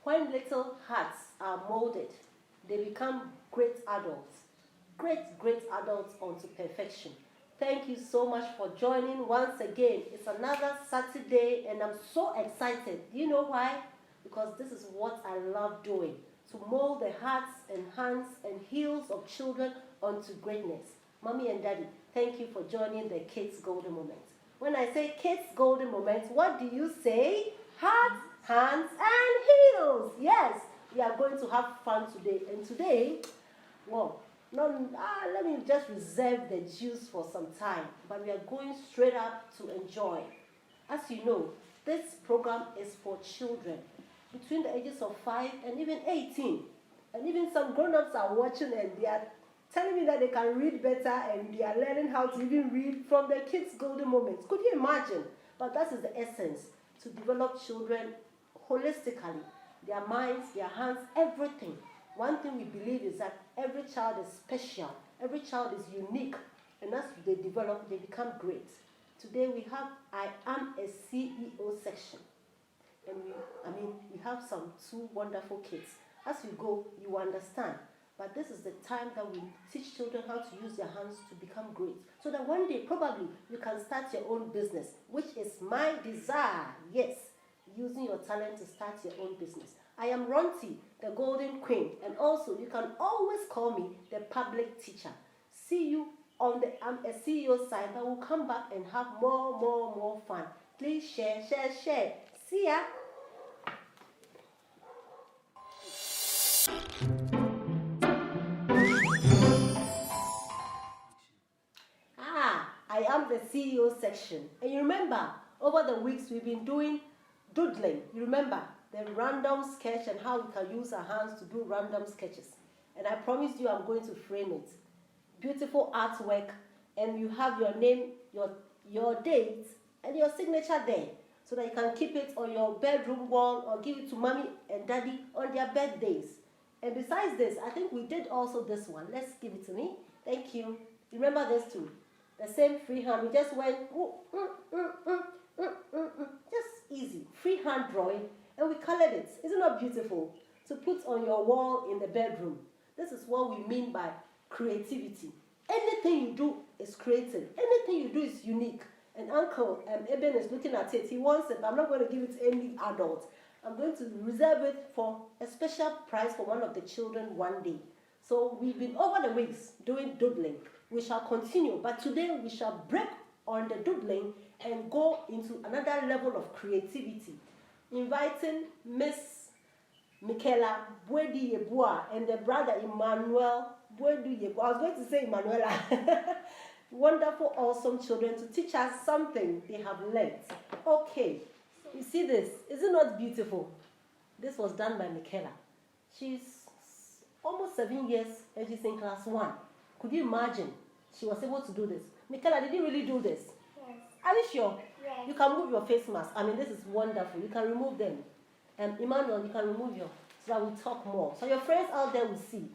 When little hearts are molded, they become great adults. Great adults unto perfection. Thank you so much for joining once again. It's another Saturday and I'm so excited. Do you know why? Because this is what I love doing. To mold the hearts and hands and heels of children unto greatness. Mommy and Daddy, thank you for joining the Kids Golden Moment. When I say Kids Golden Moment, what do you say? Hearts, hands, and heels. Yes, we are going to have fun today. And today, well, let me just reserve the juice for some time. But we are going straight up to enjoy. As you know, this program is for children between the ages of 5 and even 18. And even some grown-ups are watching and they are telling me that they can read better and they are learning how to even read from the Kids Golden Moments. Could you imagine? But that is the essence, to develop children holistically. Their minds, their hands, everything. One thing we believe is that every child is special. Every child is unique. And as they develop, they become great. Today we have I Am a CEO section. And we have some two wonderful kids. As you go, you understand. But this is the time that we teach children how to use their hands to become great. So that one day, probably, you can start your own business, which is my desire. Yes, using your talent to start your own business. I am Ronti, the Golden Queen. And also, you can always call me the public teacher. See you on the I'm a CEO side, but we'll come back and have more fun. Please share. See ya. I am the CEO section. And you remember, over the weeks we've been doing doodling. You remember the random sketch and how we can use our hands to do random sketches. And I promised you I'm going to frame it. Beautiful artwork, and you have your name, your date, and your signature there, so that you can keep it on your bedroom wall or give it to mommy and daddy on their birthdays. And besides this, I think we did also this one. Let's give it to me. Thank you. Remember this too. The same freehand. We just went just easy freehand drawing, and we colored it. Isn't that beautiful? To put on your wall in the bedroom. This is what we mean by creativity. Anything you do is creative. Anything you do is unique. And Uncle Eben is looking at it. He wants it, but I'm not going to give it to any adult. I'm going to reserve it for a special prize for one of the children one day. So we've been over the weeks doing doodling. We shall continue, but today we shall break on the doodling and go into another level of creativity. Inviting Miss Michaela Bwedi Yebua and the brother Emmanuel Bwedi Yebua. I was going to say Emanuela. Wonderful, awesome children to teach us something they have learned. Okay, you see this? Is it not beautiful? This was done by Michaela. She's almost 7 years and she's in class 1. Could you imagine? She was able to do this. Michaela, did you really do this? Yes. Are you sure? Yes. You can move your face mask. This is wonderful. You can remove them. Emmanuel, you can remove your, so that we'll talk more. So your friends out there will see.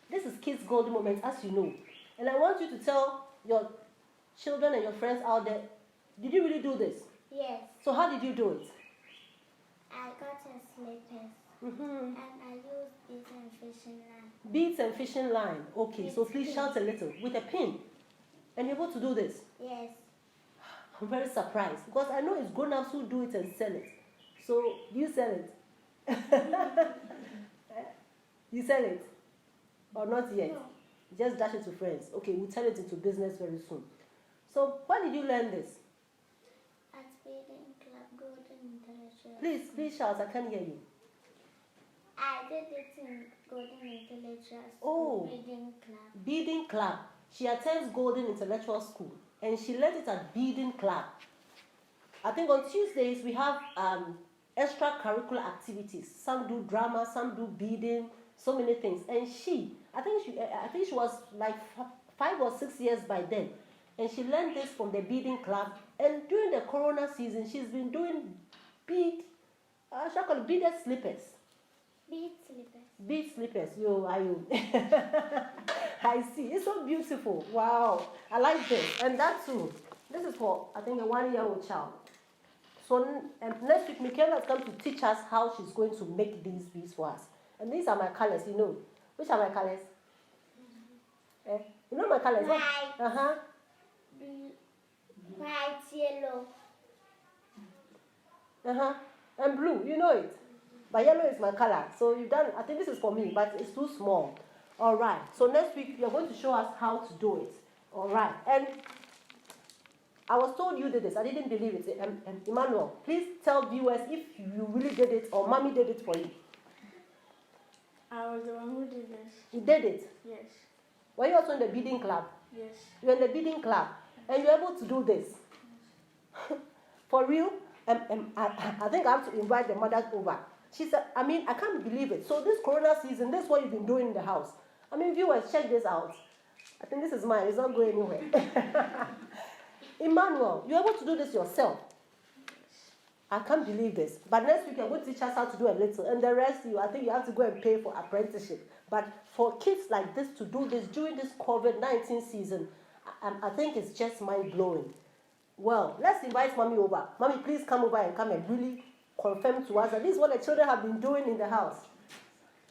This is Kids Golden Moments, as you know. And I want you to tell your children and your friends out there, did you really do this? Yes. So how did you do it? I got a slippers. And I used beads and fishing line. Beads and fishing line. Okay, With so please pin. shout a little. With a pin. And you're able to do this? Yes. I'm very surprised because I know it's grown-ups who do it and sell it. So, do you sell it? You sell it? Or not yet? No. Just dash it to friends. Okay, we'll turn it into business very soon. So, where did you learn this? At Beading Club Golden Intellectual. Please shout. I can't hear you. I did it in Golden Intellectual Oh. Beading Club. Beading Club. She attends Golden Intellectual School and she learned it at Beading Club. I think on Tuesdays we have extracurricular activities. Some do drama, some do beading, so many things. And I think she was like 5 or 6 years by then. And she learned this from the Beading Club. And during the Corona season, she's been doing beaded slippers. Bead slippers. Bead slippers, you. I see. It's so beautiful. Wow. I like this. And that too. This is for, I think, a 1-year-old child. So next week, Michaela is going to teach us how she's going to make these beads for us. And these are my colors, you know. Which are my colors? You know my colors? White. Uh-huh. White, yellow. Uh-huh. And blue, you know it. But yellow is my color. So you've done, I think this is for me, but it's too small. All right. So next week, you're going to show us how to do it. All right. And I was told you did this. I didn't believe it. Emmanuel, please tell viewers if you really did it or mommy did it for you. I was the one who did this. You did it? Yes. Were you also in the bidding club? Yes. You're in the bidding club. And you're able to do this. For real? I think I have to invite the mothers over. She said, I mean, I can't believe it. So this Corona season, this is what you've been doing in the house. I mean, viewers, check this out. I think this is mine. It's not going anywhere. Emmanuel, you're able to do this yourself. I can't believe this. But next week, you're going to teach us how to do a little. And the rest, I think you have to go and pay for apprenticeship. But for kids like this to do this during this COVID-19 season, I think it's just mind-blowing. Well, let's invite Mommy over. Mommy, please come over and come and really confirm to us that this is what the children have been doing in the house.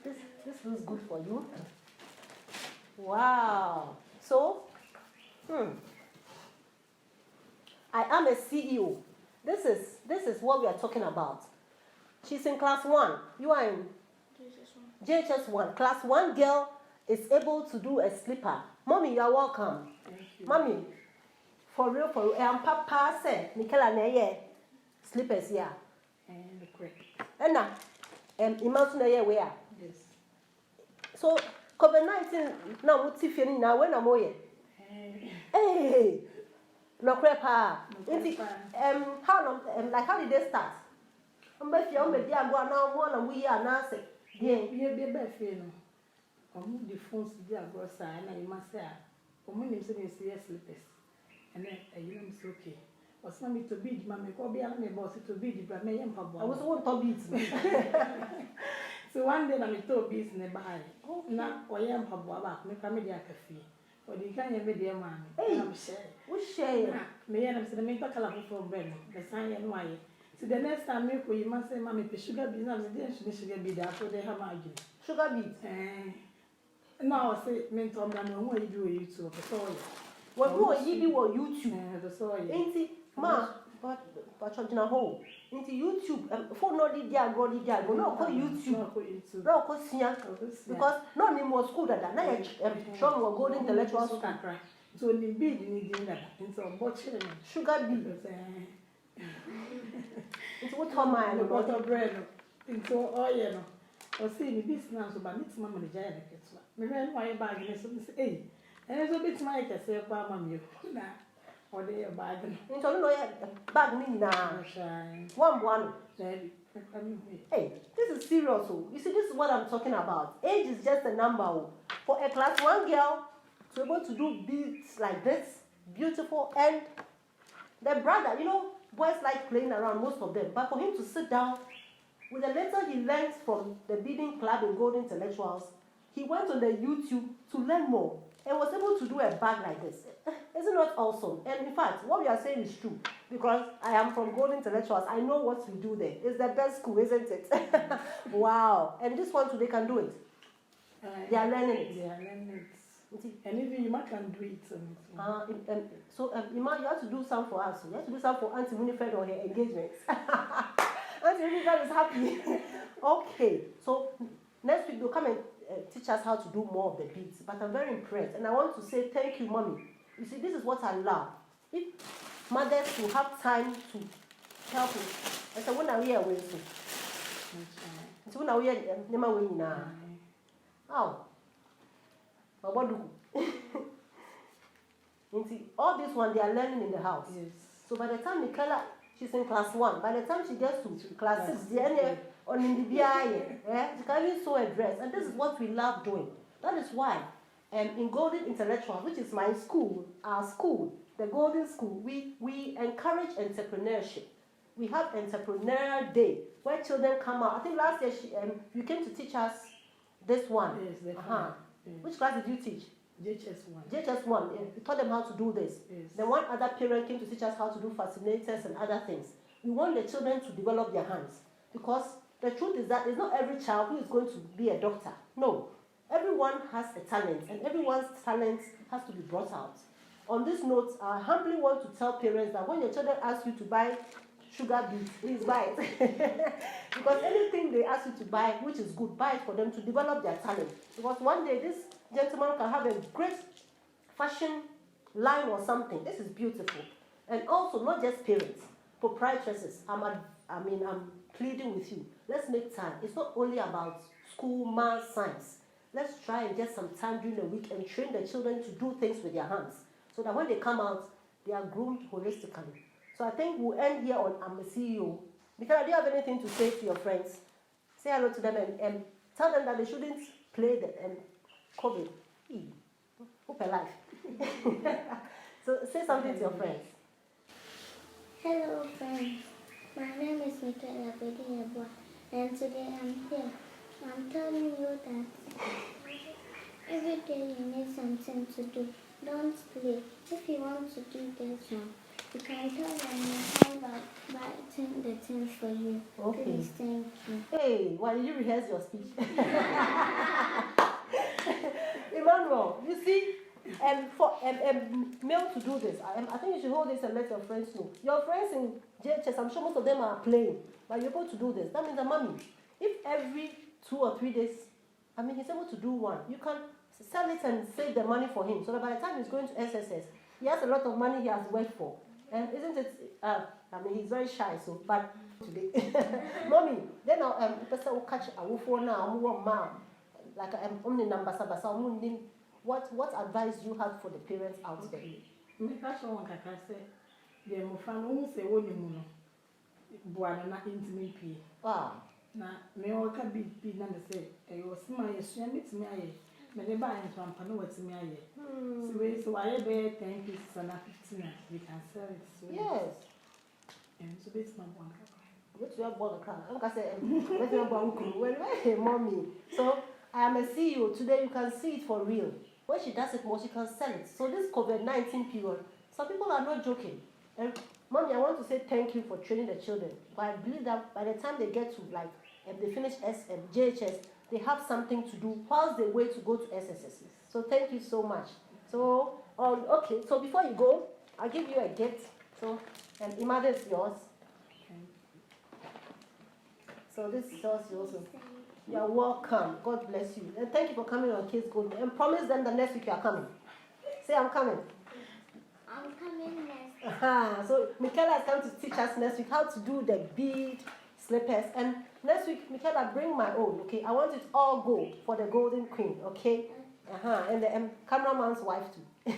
This looks good for you. Wow. So, I am a CEO. This is what we are talking about. She's in class 1. You are in JHS 1. Class 1 girl is able to do a slipper. Mommy, you are welcome. Thank you. Mommy, for real. Papa said, Nicola Neye, slippers here. And the quick. And now, imagine a where. Yes. So, COVID-19, now what's if you now when I'm away? Hey, no crap. How did they start? I'm back here, I'm back here, now one and we are now say, yeah, We have been back here. The phones to the grocer, and I must say, when you say slippers, and then you know it's okay. Or somebody to bid, Mammy, go be a boss to bid, but may have I was one to beat me. So one day I'm told bees in the bar. Now, I am Pabba, make a media cafe. Or the kind of media man. Hey. I'm sure. We share. May I have the make a color for bread, the sign and why. So the next time you must say, Mammy, the sugar business, the sugar bid after they have argued. Sugar beet. Now I say, mentor, what you do YouTube, the soil. Well, who are you on YouTube? The soil. Ain't it, ma? But you're in a hole. Into YouTube. For no did ya go, no, call YouTube. No, cause here. Because no name was school that now strong or golden intellectual school. So the bid needing that into a bottle. Sugar beet. It's what her mind Butter about bread into oil. Or see the business, but it's mamma the giant. Me ran my bag and so say, and it's a bit my say, Mamma, or they are bag. into no bag me now. One. Hey, this is serious. You see, this is what I'm talking about. Age is just a number. For a class 1 girl to be able to do beats like this, beautiful, and the brother, you know, boys like playing around, most of them, but for him to sit down with the little he learned from the bidding club in Golden Intellectuals, he went on the YouTube to learn more and was able to do a bag like this. Isn't that awesome? And in fact, what we are saying is true, because I am from Golden Intellectuals. I know what we do there. It's the best school, isn't it? Wow. And this one too, they can do it. They are learning it. They are learning it. And even you can do it. So, Ima, you have to do some for us. You have to do some for Auntie Winifred on her engagements. Auntie Winifred is happy. Okay. So, next week, they'll come and teach us how to do more of the beads. But I'm very impressed. And I want to say thank you, Mommy. You see, this is what I love. If mothers will have time to help me. I said, when are we away? So, when are we away now? Oh. But what do you see, all this one they are learning in the house. Yes. So by the time Michaela, she's in class 1, by the time she gets to class 6, she can even sew a dress. And this is what we love doing. That is why in Golden Intellectuals, which is my school, our school, the Golden School, we encourage entrepreneurship. We have Entrepreneur Day, where children come out. I think last year you came to teach us this one. Yes, Which class did you teach? JHS1. JHS1. You taught them how to do this. Yes. Then one other parent came to teach us how to do fascinators and other things. we want the children to develop their hands. Because the truth is that it's not every child who is going to be a doctor. No. Everyone has a talent, and everyone's talent has to be brought out. On this note, I humbly want to tell parents that when your children ask you to buy sugar beets, please buy it. Because anything they ask you to buy, which is good, buy it for them to develop their talent. Because one day this gentleman can have a great fashion line or something. This is beautiful. And also, not just parents, proprietresses. I'm pleading with you. Let's make time. It's not only about school, math, science. Let's try and get some time during the week and train the children to do things with their hands, so that when they come out, they are groomed holistically. So I think we'll end here on I'm a CEO. Because do you have anything to say to your friends? Say hello to them and tell them that they shouldn't play the COVID. Hope alive. So say something to your friends. Hello friends, my name is Michaela Bediabwa, and today I'm here. I'm telling you that every day you need something to do. Don't play. If you want to do this one, you can tell them how about writing the things for you. Okay. Please, thank you. Hey, why did you rehearse your speech? Emmanuel, you see, for male to do this, I think you should hold this and let your friends know. Your friends in JHS, I'm sure most of them are playing, but you're able to do this. That means that, mommy, if every 2 or 3 days, he's able to do one, you can sell it and save the money for him, so that by the time he's going to SSS, he has a lot of money he has worked for. And isn't it, he's very shy, so, but today, mommy, then I'll catch a wolf now, like only number, what advice do you have for the parents out there? Wow. Na me waka bi na me say e o sima ye sua metimi aye me de ba en pampa no watimi aye so aye be 10 pieces and 15 we can sell it so yes and so bit my bonka what you have bought a car I'm gonna say what you have bought mommy. So I am a CEO today. You can see it for real. When she does it more, she can sell it. So this COVID-19 period, some people are not joking. And mommy, I want to say thank you for training the children. But I believe that by the time they get to they finish JHS, they have something to do whilst they wait to go to SSS. So thank you so much. So okay. So before you go, I'll give you a gift. So and Ima, this is yours. So this is yours also. You're welcome. God bless you. And thank you for coming on Kids Gold. And promise them that next week you are coming. Say I'm coming. I'm coming next. So Michaela is going to teach us next week how to do the bead slippers. And next week, Michaela, bring my own, okay? I want it all gold for the Golden Queen, okay? And the cameraman's wife too.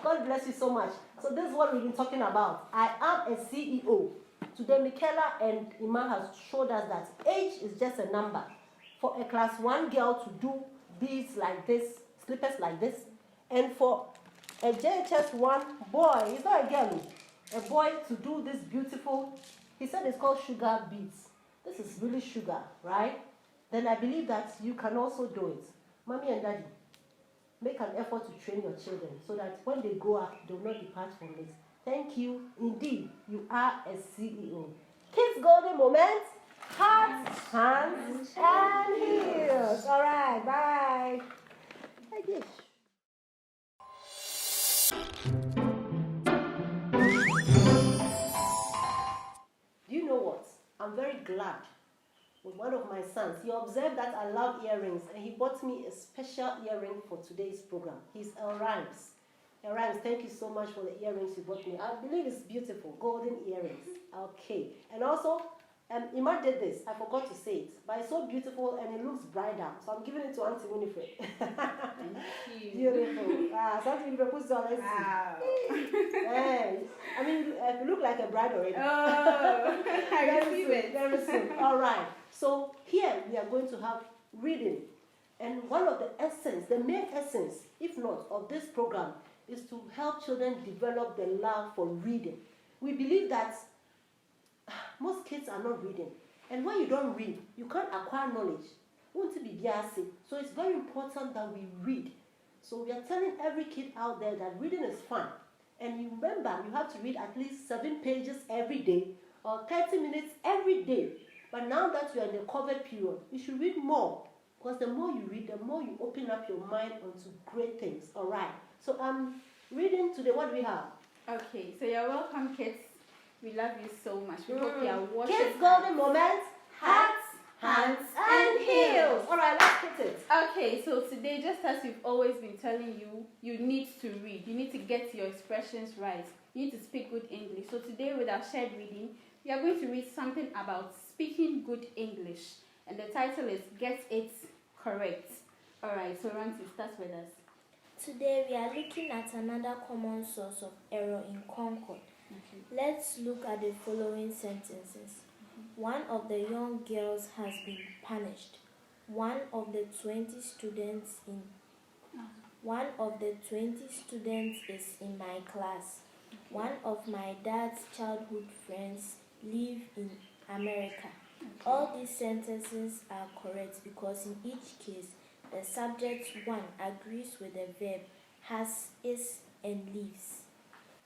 God bless you so much. So this is what we've been talking about. I am a CEO. Today, Michaela and Ima has showed us that age is just a number. For a class 1 girl to do beads like this, slippers like this, and for a JHS 1 boy, it's not a girl, a boy to do this beautiful, he said it's called sugar beads. This is really sugar, right? Then I believe that you can also do it. Mommy and daddy, make an effort to train your children so that when they grow up, they will not depart from this. Thank you. Indeed, you are a CEO. Kids Golden Moments, hearts, hands, and heels. All right, bye. Like this. Do you know what? I'm very glad with one of my sons. He observed that I love earrings and he bought me a special earring for today's program. He's El Rhymes. El Rhymes, thank you so much for the earrings you bought me. I believe it's beautiful, golden earrings. Okay. And also, Ima did this. I forgot to say it. But it's so beautiful and it looks bridal. So I'm giving it to Auntie Winifred. Thank you. Beautiful. Auntie Winifred, put it on. Let's see. Hey, you look like a bride already. Oh, I receive it. Very soon. All right. So here we are going to have reading. And one of the essence, the main essence, if not, of this program is to help children develop the love for reading. We believe that most kids are not reading. And when you don't read, you can't acquire knowledge. So it's very important that we read. So we are telling every kid out there that reading is fun. And you remember, you have to read at least 7 pages every day or 30 minutes every day. But now that you are in the COVID period, you should read more. Because the more you read, the more you open up your mind onto great things. All right. So I'm reading today. What do we have? Okay, so you're welcome, kids. We love you so much. We hope you are watching. Kids golden moments, hats, hands, and heels. All right, let's put it. Okay, so today, just as we've always been telling you, you need to read. You need to get your expressions right. You need to speak good English. So today, with our shared reading, we are going to read something about speaking good English. And the title is Get It Correct. All right, so Ranti, start with us. Today we are looking at another common source of error in Concord. Okay. Let's look at the following sentences. One of the young girls has been punished. One of the 20 students is in my class. One of my dad's childhood friends live in America. All these sentences are correct because in each case, the subject 1 agrees with the verb has, is, and lives.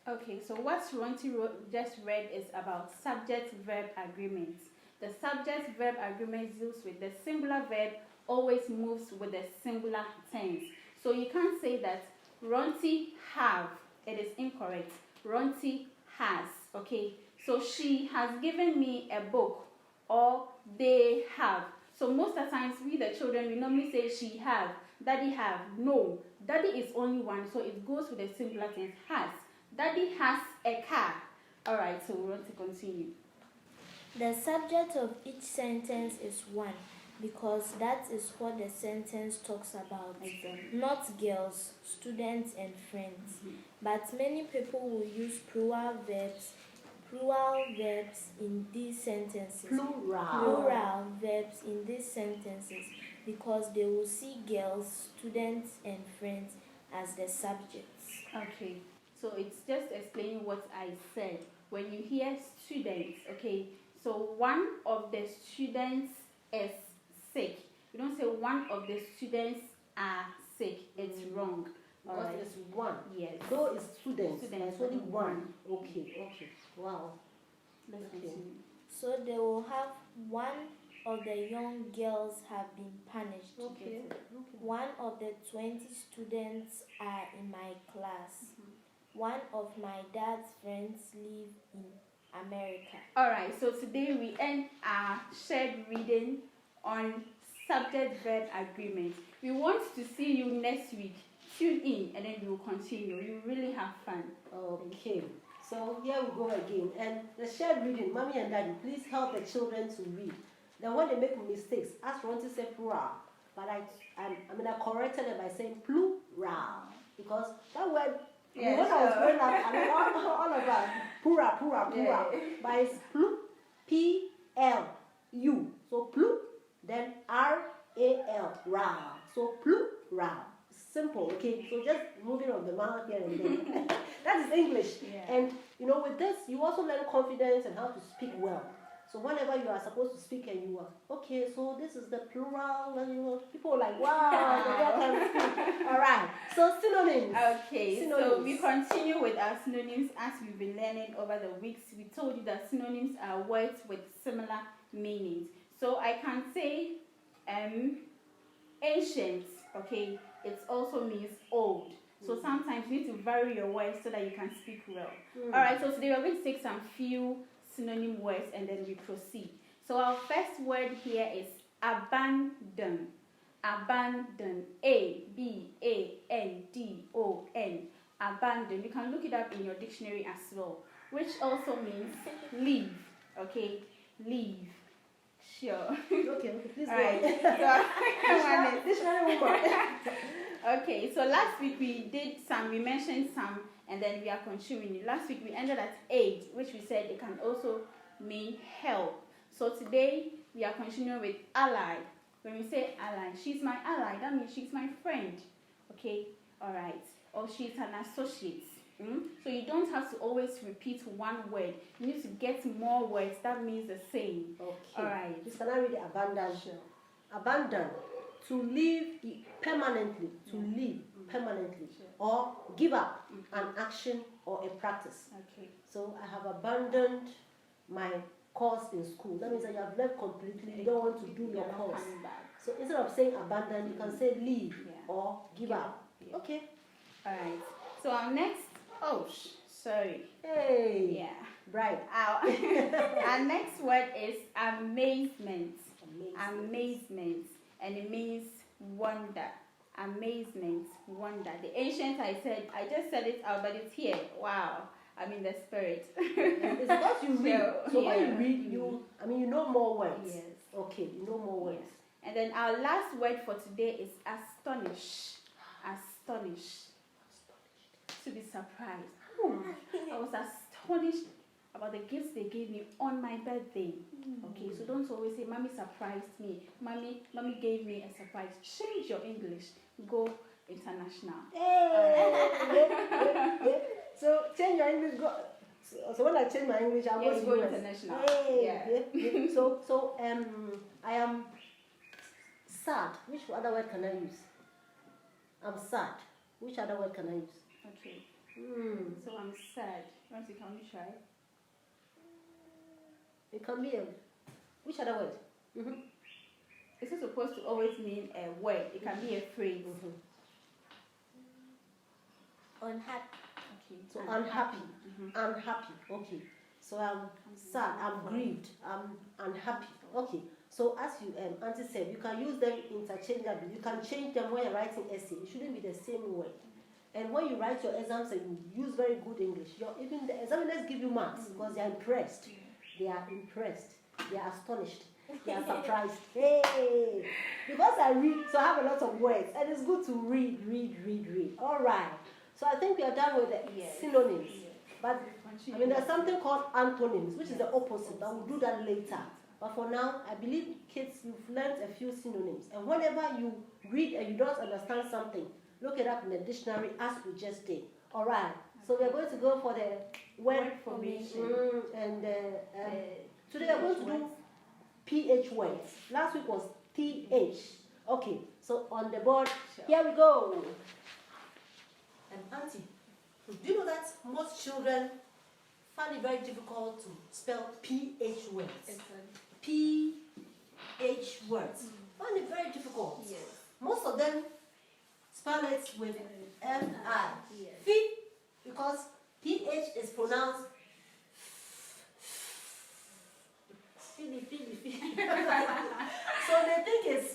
Okay, so what Ronti just read is about subject-verb agreements. The subject-verb agreement deals with the singular verb always moves with the singular tense. So you can't say that Ronti have. It is incorrect. Ronti has. Okay, so she has given me a book, or they have. So most of the times we the children, we normally say she have, daddy have. No, daddy is only one, so it goes with the singular tense has. Daddy has a car. All right, so we want to continue. The subject of each sentence is 1 because that is what the sentence talks about. Exactly. Not girls, students, and friends. But many people will use plural verbs in these sentences. Plural verbs in these sentences because they will see girls, students, and friends as the subjects. Okay, so it's just explaining what I said. When you hear students, okay, so one of the students is sick. You don't say one of the students are sick. It's wrong. Because Alright. it's one. Yes. Though it's students, Students, it's only only one. Okay. Wow. Let's Okay. continue. So they will have one of the young girls have been punished. Okay. One of the 20 students are in my class. One of my dad's friends live in America. Alright, so today we end our shared reading on subject-verb agreement. We want to see you next week. Tune in and then we will continue. You really have fun. Okay. So here we go again. And the shared reading, mommy and daddy, please help the children to read. Then when they make mistakes, ask Ron to say plural. But I corrected it by saying plural. Because that word, Yeah, when I was sure. growing up, I mean, all of us, plural. Yeah. But it's plu, P-L-U. So plu, then R-A-L, ra. So plural. Simple, okay? So just moving on the mouth here and there. That is English. Yeah. And with this, you also learn confidence and how to speak well. So whenever you are supposed to speak and you are, okay, so this is the plural, and people are like, wow, the girl can speak. All right. So synonyms. Okay, so we continue with our synonyms as we've been learning over the weeks. We told you that synonyms are words with similar meanings. So I can say ancient, okay, it also means old. So sometimes you need to vary your words so that you can speak well. Alright, so today we're going to take some few synonym words and then we proceed. So our first word here is abandon. Abandon. A-B-A-N-D-O-N. Abandon. You can look it up in your dictionary as well, which also means leave. Okay, leave. Sure. Okay, please go Alright. ahead. Dictionary woman. Okay, so last week we mentioned some, and then we are continuing. Last week we ended at aid, which we said it can also mean help. So today we are continuing with ally. When we say ally, she's my ally, that means she's my friend. Okay, alright. Or she's an associate. So you don't have to always repeat one word. You need to get more words that means the same. Okay. Alright. This can I read abandon? Sure. Abandon. To live permanently. To live permanently. Sure. Or give up an action or a practice. Okay. So I have abandoned my course in school. That means that you have left completely, you don't want to do your You're not course. coming back. So instead of saying abandon, you can say leave Yeah. or give up. Yeah. Okay. All right. So our next. Oh, sorry. Hey. Yeah. Right. Our next word is amazement. Amazing. Amazement, and it means wonder. Amazement, wonder. The ancient I just said it out, but it's here. Wow, I'm in the spirit. It's because you read. So when you yeah. read, you know more words. Yes. Okay, you know more words. Yes. And then our last word for today is astonish. Astonish. To be surprised. I was astonished about the gifts they gave me on my birthday. Okay, so don't always say, Mommy surprised me. Mommy gave me a surprise. Change your English. Go international. Hey. So change your English. So when I change my English, I Yes, was go international. Hey. Yeah. So I am sad. Which other word can I use? I'm sad. Which other word can I use? Okay. So I'm sad. Can you try? It can be a. Which other word? It's not supposed to always mean a word. It can be a phrase. Unhappy. Okay. So unhappy. Unhappy. Okay. So I'm sad. I'm grieved. I'm unhappy. Okay. So as you Auntie said, you can use them interchangeably. You can change them when you're writing essay. It shouldn't be the same word. And when you write your exams and you use very good English, even the examiners give you marks because they are impressed. They are impressed. They are astonished. They are surprised. Hey! Because I read, so I have a lot of words. And it's good to read. All right. So I think we are done with the synonyms. But, there's something called antonyms, which is the opposite. But we'll do that later. But for now, I believe, kids, you've learned a few synonyms. And whenever you read and you don't understand something, look it up in the dictionary as we just did. All right. So we're going to go for the word formation. Today we're going to do PH words. Last week was TH. Okay. So on the board, here we go. And Auntie, do you know that most children find it very difficult to spell PH words? PH words. Find it very difficult. Yes. Most of them spell it with F-I. Yes. Fi, because PH is pronounced Philly. So they think it's,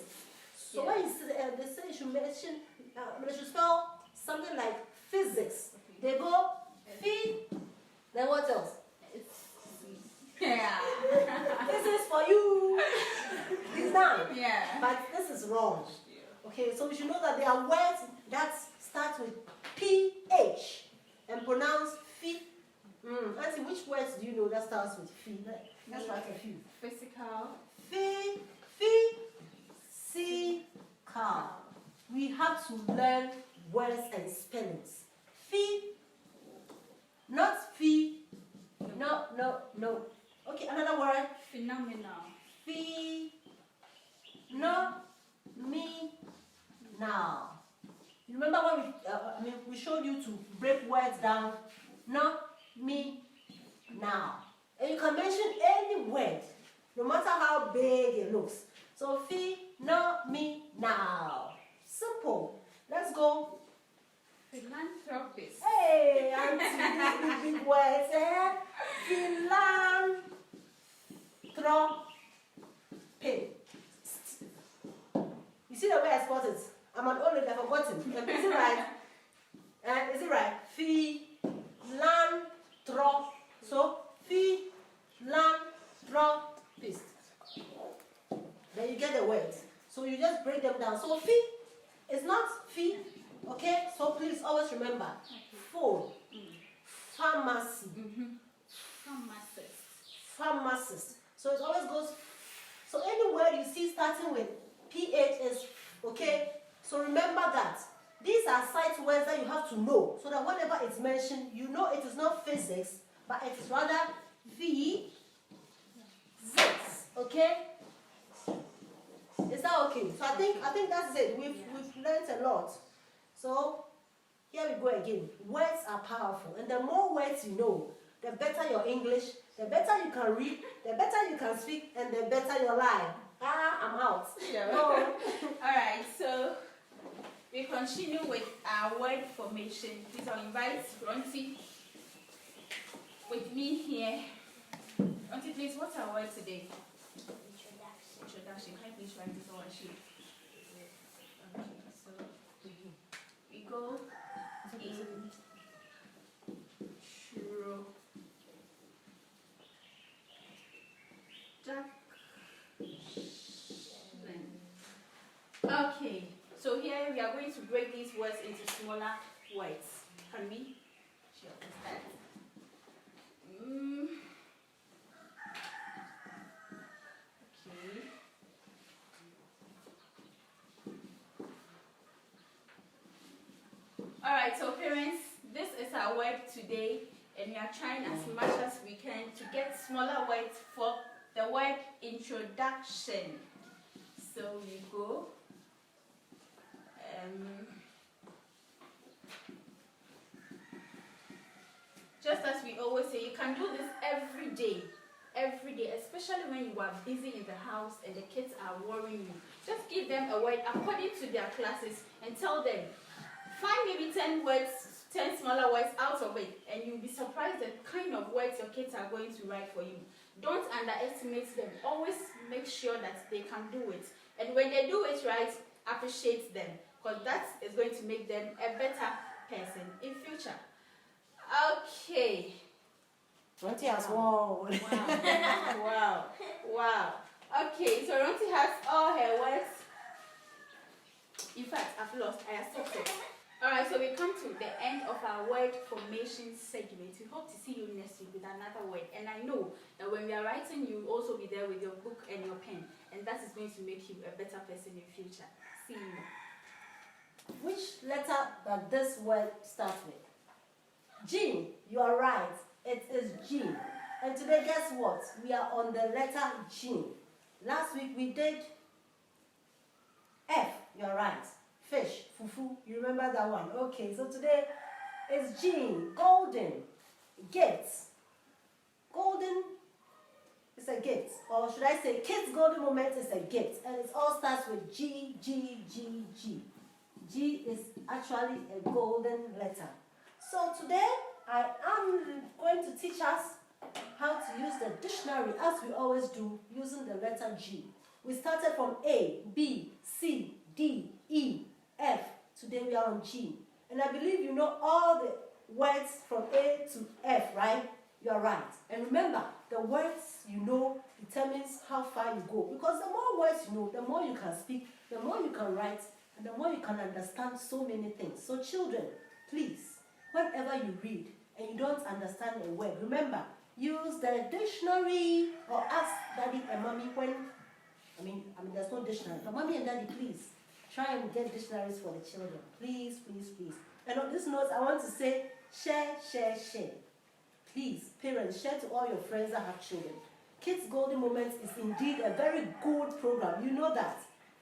so when you say, they say you should mention, they should spell something like physics. They go, Phi, then what else? Yeah. This is for you. It's done. Yeah. But this is wrong. Okay, so we should know that there are words that start with PH and pronounce Phi. Auntie, which words do you know that starts with Phi? Let's write a few. Physical. Physical. We have to learn words and spellings. Phi, not Phi. No. Okay, another word. Phenomenal. Now. You remember when we showed you to break words down? No, me, now. And you can mention any word, no matter how big it looks. So, me, now. Simple. Let's go. Philanthropist. Hey, Auntie, these big words, eh? Philanthropy. You see the way I spot it? I'm an old lady, I've forgotten. Is it right? Is it right? Philanthrop. So, philanthropist. Then you get the words. So you just break them down. So, phi is not phi. Okay? So please always remember. Phone. Pharmacy. Pharmacist. So it always goes. So any word you see starting with PH is okay. So remember that. These are sight words that you have to know. So that whenever it's mentioned, you know it is not physics, but it is rather physics. Okay? Is that okay? So I think that's it. We've learned a lot. So here we go again. Words are powerful. And the more words you know, the better your English, The better you can read, the better you can speak, and the better your life. I'm out. Sure. No. Alright, so we continue with our word formation. Please, I'll invite Ronti with me here. Ronti, please, what's our word today? Introduction. Can you please write this on a sheet? Okay, so we go in Okay, so here we are going to break these words into smaller words. Can we? Sure. Okay. Alright, so parents, this is our word today, and we are trying as much as we can to get smaller words for the word introduction. So we go. Just as we always say, you can do this every day, especially when you are busy in the house and the kids are worrying you. Just give them a word according to their classes and tell them, find maybe 10 words, 10 smaller words out of it, and you'll be surprised the kind of words your kids are going to write for you. Don't underestimate them. Always make sure that they can do it. And when they do it right, appreciate them, because that is going to make them a better person in future. Okay. Ronti has one. Wow. Okay, so Ronti has all her words. In fact, I've lost. I accept it. Alright, so we come to the end of our word formation segment. We hope to see you next week with another word. And I know that when we are writing, you will also be there with your book and your pen. And that is going to make you a better person in future. See you. Which letter does this word start with? G. You are right. It is G. And today, guess what? We are on the letter G. Last week we did F. You are right. Fish. Fufu. You remember that one? Okay. So today is G. Golden. Gifts. Golden is a gift. Or should I say kids' golden moment is a gift. And it all starts with G, G, G, G. G is actually a golden letter. So today, I am going to teach us how to use the dictionary as we always do using the letter G. We started from A, B, C, D, E, F. Today we are on G. And I believe you know all the words from A to F, right? You are right. And remember, the words you know determines how far you go. Because the more words you know, the more you can speak, the more you can write, and the more you can understand so many things. So children, please, whenever you read and you don't understand a word, remember, use the dictionary or ask daddy and mommy when, I mean there's no dictionary, but mommy and daddy, please, try and get dictionaries for the children. Please, please, please. And on this note, I want to say, share, share, share. Please, parents, share to all your friends that have children. Kids Golden Moments is indeed a very good program. You know that.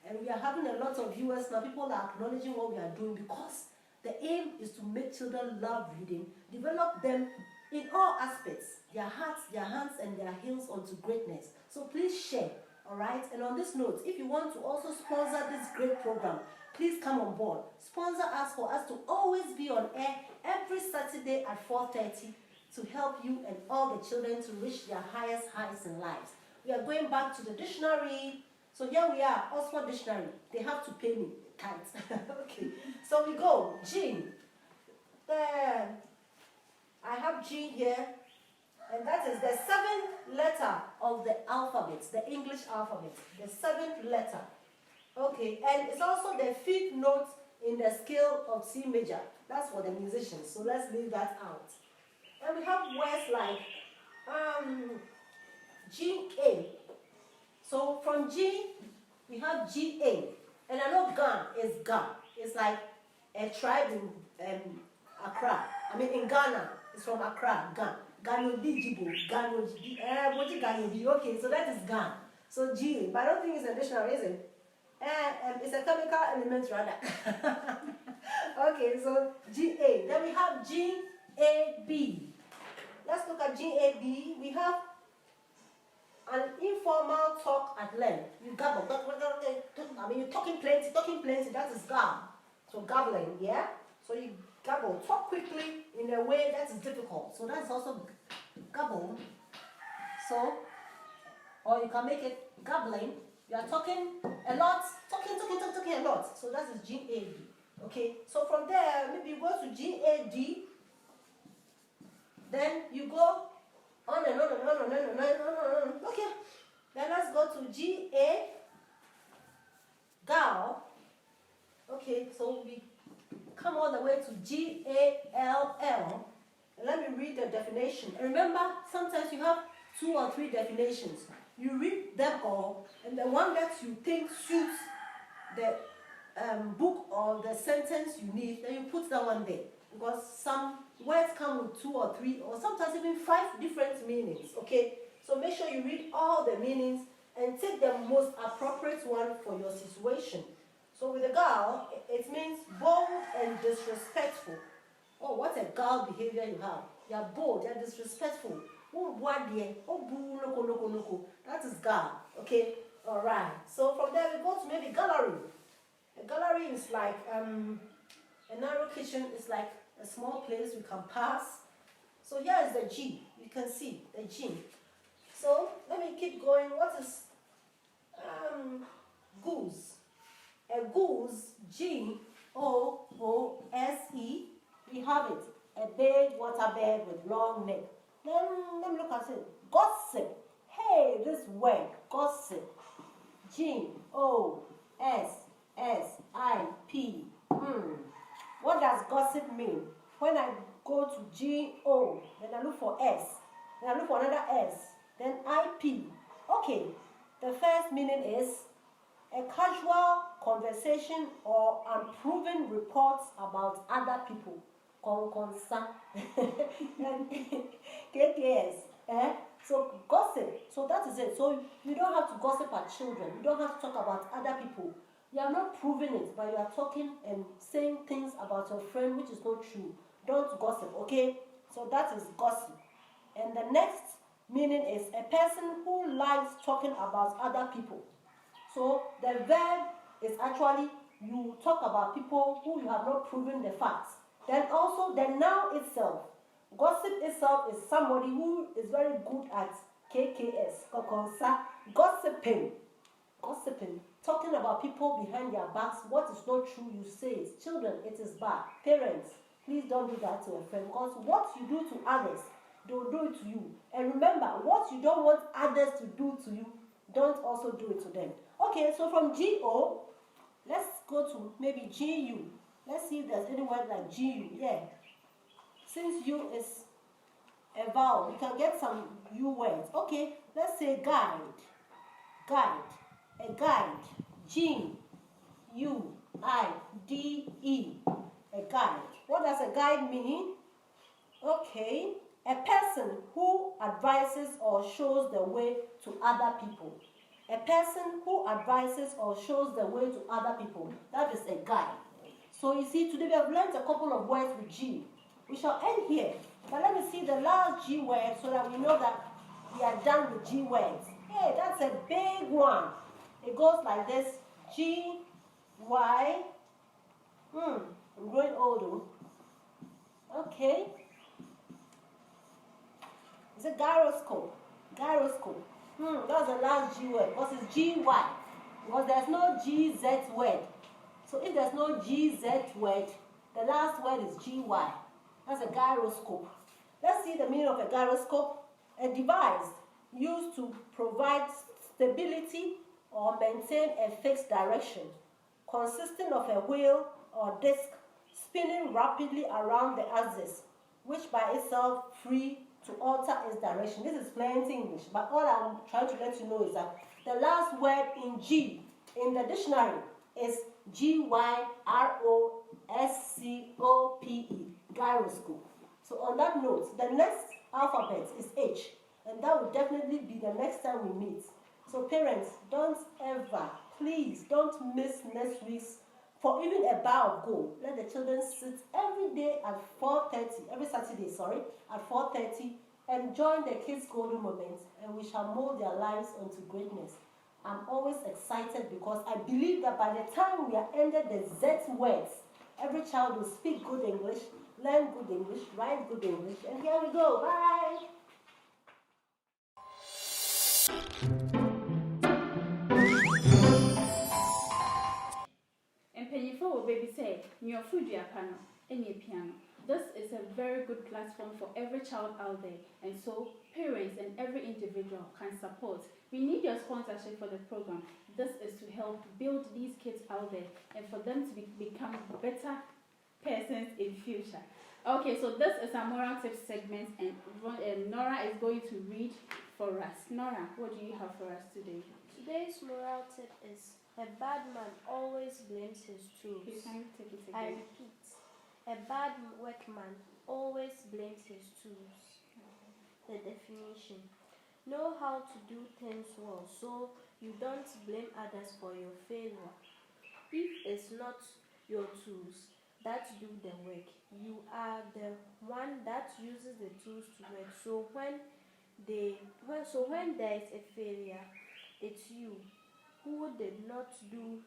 And we are having a lot of viewers now. People are acknowledging what we are doing because the aim is to make children love reading, develop them in all aspects, their hearts, their hands, and their heels onto greatness. So please share, all right? And on this note, if you want to also sponsor this great program, please come on board. Sponsor us for us to always be on air every Saturday at 4:30 to help you and all the children to reach their highest heights in lives. We are going back to the dictionary. So here we are, Oxford Dictionary. They have to pay me. Can't. Okay. So we go. G. Then I have G here. And that is the 7th letter of the alphabet, the English alphabet. The 7th letter. Okay. And it's also the 5th note in the scale of C major. That's for the musicians. So let's leave that out. And we have words like G-A. So from G, we have G-A. And I know Gan is Ga. It's like a tribe in Accra. I mean in Ghana. It's from Accra, Gan. Ganobijibo. Ganobi. Okay, so that is Gan. So G. But I don't think it's a dictionary, is it? It's a chemical element rather. Okay, so G-A. Then we have G-A-B. let's look at GAB. We have an informal talk at length. You gabble. I mean, you're talking plenty. That is gab. So gabbling, yeah? So you gabble. Talk quickly in a way that is difficult. So that's also gabble. So, or you can make it gabbling. You are talking a lot. Talking a lot. So that is GAB. Okay? So from there, maybe you go to GAD. Then you go on and on. Okay. Then let's go to GA. Gal. Okay, so we come all the way to GALL. Let me read the definition. And remember, sometimes you have 2 or 3 definitions. You read them all, and the one that you think suits the book or the sentence you need, then you put that one there. Because some words come with 2 or 3, or sometimes even 5 different meanings. Okay, so make sure you read all the meanings and take the most appropriate one for your situation. So with a gal, it means bold and disrespectful. Oh, what a gal behavior you have. You are bold, you are disrespectful. That is gal. Okay, all right. So from there we go to maybe gallery. A gallery is like a narrow kitchen. Is like a small place you can pass. So here is the G. You can see the G. So let me keep going. What is goose? A goose, Goose. We have it. A big water bed with long neck. Then let me look at it. Gossip. Hey, this word, gossip. GOSSIP. What does gossip mean? When I go to GO, then I look for S. Then I look for another S. Then IP. Okay. The first meaning is a casual conversation or unproven reports about other people. KKS. So gossip. So that is it. So you don't have to gossip at children. You don't have to talk about other people. You are not proving it, but you are talking and saying things about your friend which is not true. Don't gossip, okay? So that is gossip. And the next meaning is a person who likes talking about other people. So the verb is actually you talk about people who you have not proven the facts. Then also the noun itself. Gossip itself is somebody who is very good at KKS. Gossiping. Gossiping. Talking about people behind their backs. What is not true, you say it. Children, it is bad. Parents, please don't do that to a friend. Because what you do to others, they'll do it to you. And remember, what you don't want others to do to you, don't also do it to them. Okay, so from GO, let's go to maybe GU. Let's see if there's any word like GU. Yeah. Since U is a vowel, you can get some U words. Okay, let's say guide. Guide. A guide. G-U-I-D-E. A guide. What does a guide mean? Okay, a person who advises or shows the way to other people. A person who advises or shows the way to other people. That is a guide. So you see, today we have learned a couple of words with G. We shall end here. But let me see the last G word so that we know that we are done with G words. Hey, that's a big one. It goes like this. G, Y. I'm growing old. Okay. It's a gyroscope. Gyroscope. That's the last G word. Because it's G-Y. Because there's no G-Z word. So if there's no GZ word, the last word is GY. That's a gyroscope. Let's see the meaning of a gyroscope. A device used to provide stability or maintain a fixed direction, consisting of a wheel or disc spinning rapidly around the axis, which by itself free to alter its direction. This is plain English, but all I'm trying to let you know is that the last word in G in the dictionary is Gyroscope, gyroscope. So on that note, the next alphabet is H, and that will definitely be the next time we meet. So parents, don't ever, please don't miss next week's, for even a bar of gold. Let the children sit every day at 4:30, every Saturday, at 4:30 and join the Kids Golden Moment, and we shall mold their lives onto greatness. I'm always excited because I believe that by the time we are ended the Z words, every child will speak good English, learn good English, write good English, and here we go. Bye! Mpanyinfo will baby say, "Your food, your piano, any piano." This is a very good platform for every child out there, and so parents and every individual can support. We need your sponsorship for the program. This is to help build these kids out there and for them to become better persons in future. Okay, so this is a moral tips segment, and Nora is going to read for us. Nora, what do you have for us today? Today's moral tip is a bad man always blames his tools. Please, can you take it I again? repeat, a bad workman always blames his tools. The definition: know how to do things well so you don't blame others for your failure. If it's not your tools that do the work, you are the one that uses the tools to work. So when there is a failure, it's you who did not do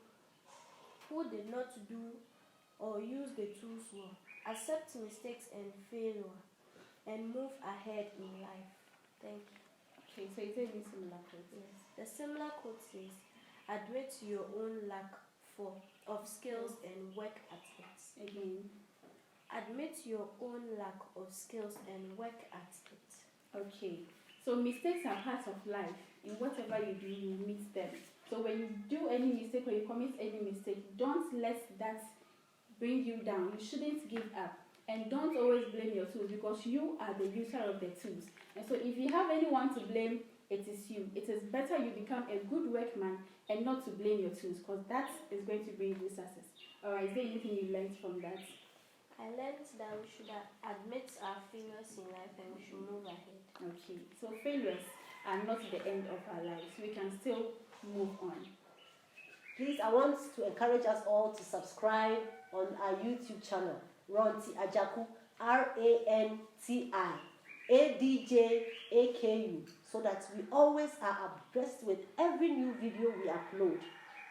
or use the tools well. Accept mistakes and failure and move ahead in life. Thank you. Okay, so is there any similar quote? Yes. The similar quote says, admit your own lack of skills and work at it. Again. Admit your own lack of skills and work at it. Okay, so mistakes are part of life. In whatever you do, you meet them. So when you do any mistake or you commit any mistake, don't let that bring you down. You shouldn't give up. And don't always blame your tools, because you are the user of the tools. And so if you have anyone to blame, it is you. It is better you become a good workman and not to blame your tools, because that is going to bring you success. Alright, is there anything you learned from that? I learned that we should admit our failures in life and we should move ahead. Okay, so failures are not the end of our lives. We can still move on. Please, I want to encourage us all to subscribe on our YouTube channel, Ronti Ajaku, RANTI ADJAKU, so that we always are abreast with every new video we upload.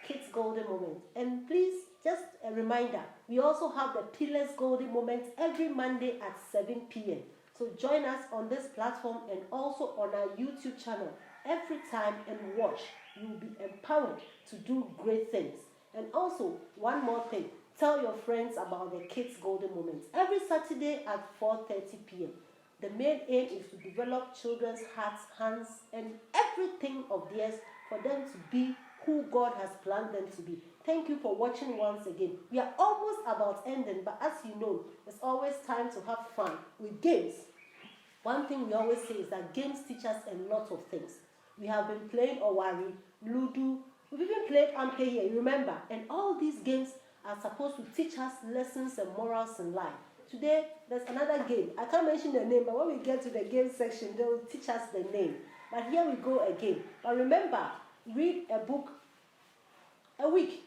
Kids Golden Moment. And please, just a reminder, we also have the Pillars Golden Moment every Monday at 7 p.m. So join us on this platform and also on our YouTube channel every time and watch. You will be empowered to do great things. And also, one more thing, tell your friends about the Kids Golden Moments every Saturday at 4:30 p.m. The main aim is to develop children's hearts, hands, and everything of theirs for them to be who God has planned them to be. Thank you for watching once again. We are almost about ending, but as you know, it's always time to have fun with games. One thing we always say is that games teach us a lot of things. We have been playing Owari, Ludo, we've even played Ampe here, remember? And all these games are supposed to teach us lessons and morals in life. Today, there's another game. I can't mention the name, but when we get to the game section, they will teach us the name. But here we go again. But remember, read a book a week,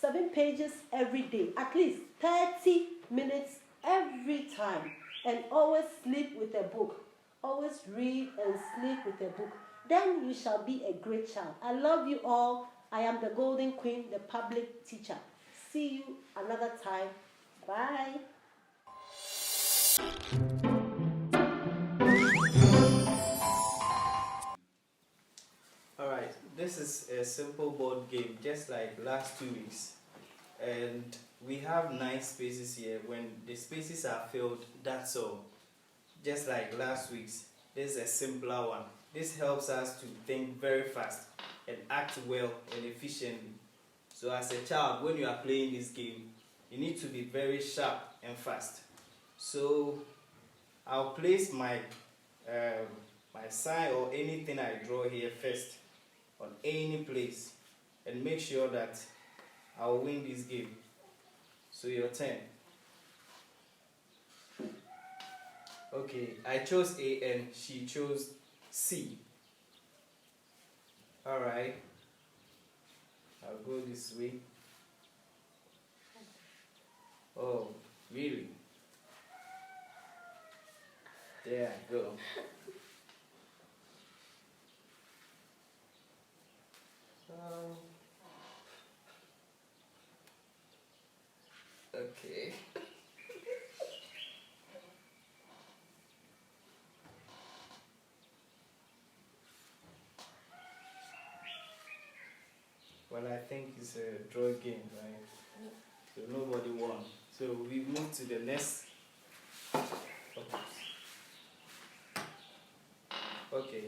7 pages every day, at least 30 minutes every time, and always sleep with a book. Always read and sleep with a book. Then you shall be a great child. I love you all. I am the Golden Queen, the public teacher. See you another time. Bye. Alright, this is a simple board game, just like last 2 weeks. And we have 9 spaces here. When the spaces are filled, that's all. Just like last week's, this is a simpler one. This helps us to think very fast and act well and efficiently. So as a child, when you are playing this game, you need to be very sharp and fast. So I'll place my sign or anything I draw here first on any place and make sure that I'll win this game. So your turn. Okay, I chose A and she chose C. Alright, I'll go this way. Oh, really? There I go. Okay. Well, I think it's a draw game, right? So nobody won. So we move to the next. Okay.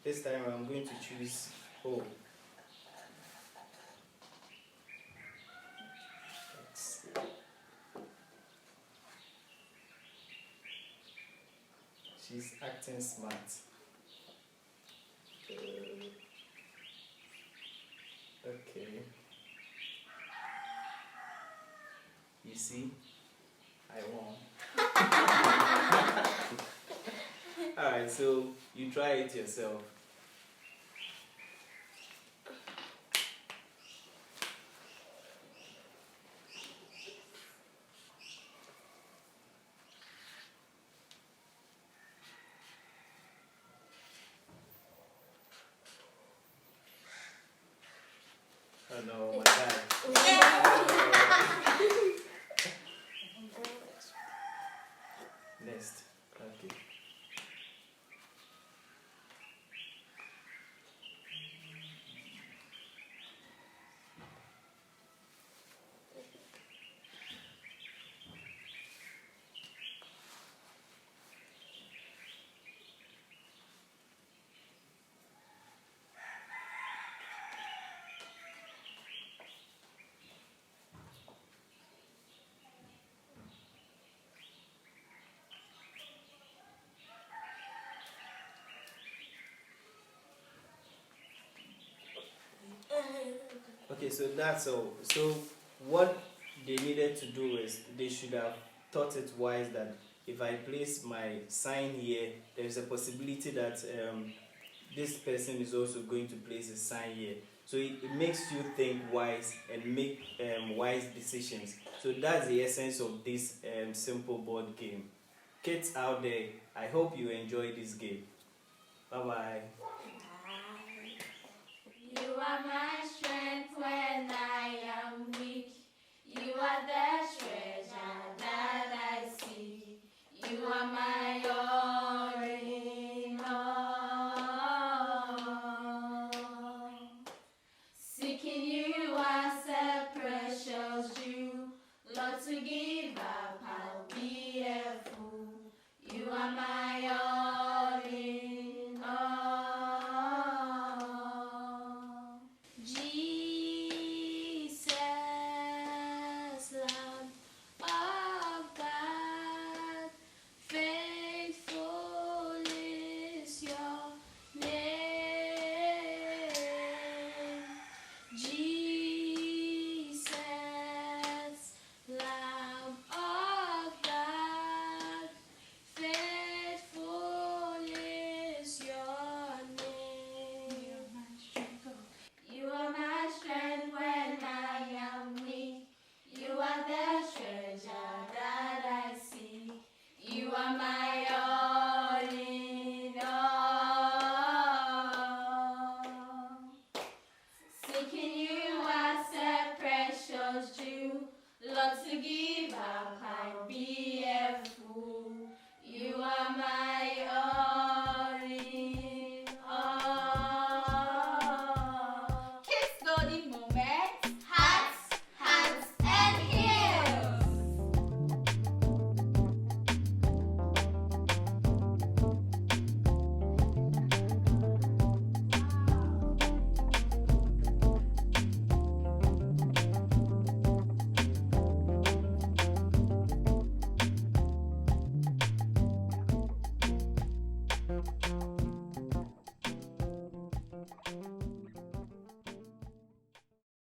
This time I'm going to choose home. X. She's acting smart. Okay. You see, I won. Alright, so you try it yourself. Oh no, my God. Next. Okay. Okay, so that's all. So what they needed to do is they should have thought it wise that if I place my sign here, there's a possibility that this person is also going to place a sign here. So it makes you think wise and make wise decisions. So that's the essence of this simple board game. Kids out there, I hope you enjoy this game. Bye bye. You are my strength when I am weak. You are the treasure that I see. You are my all in all. Seeking you as a precious jewel, Lord, to give up, I'll be a fool. You are my all in all. Jesus, Lamb of God, faithful is your name. Jesus, Lamb of God, faithful is your name. You are my strength when I am weak. You are the treasure that I see. You are my all in all. Seeking you as a precious jewel, Lord, to give up, I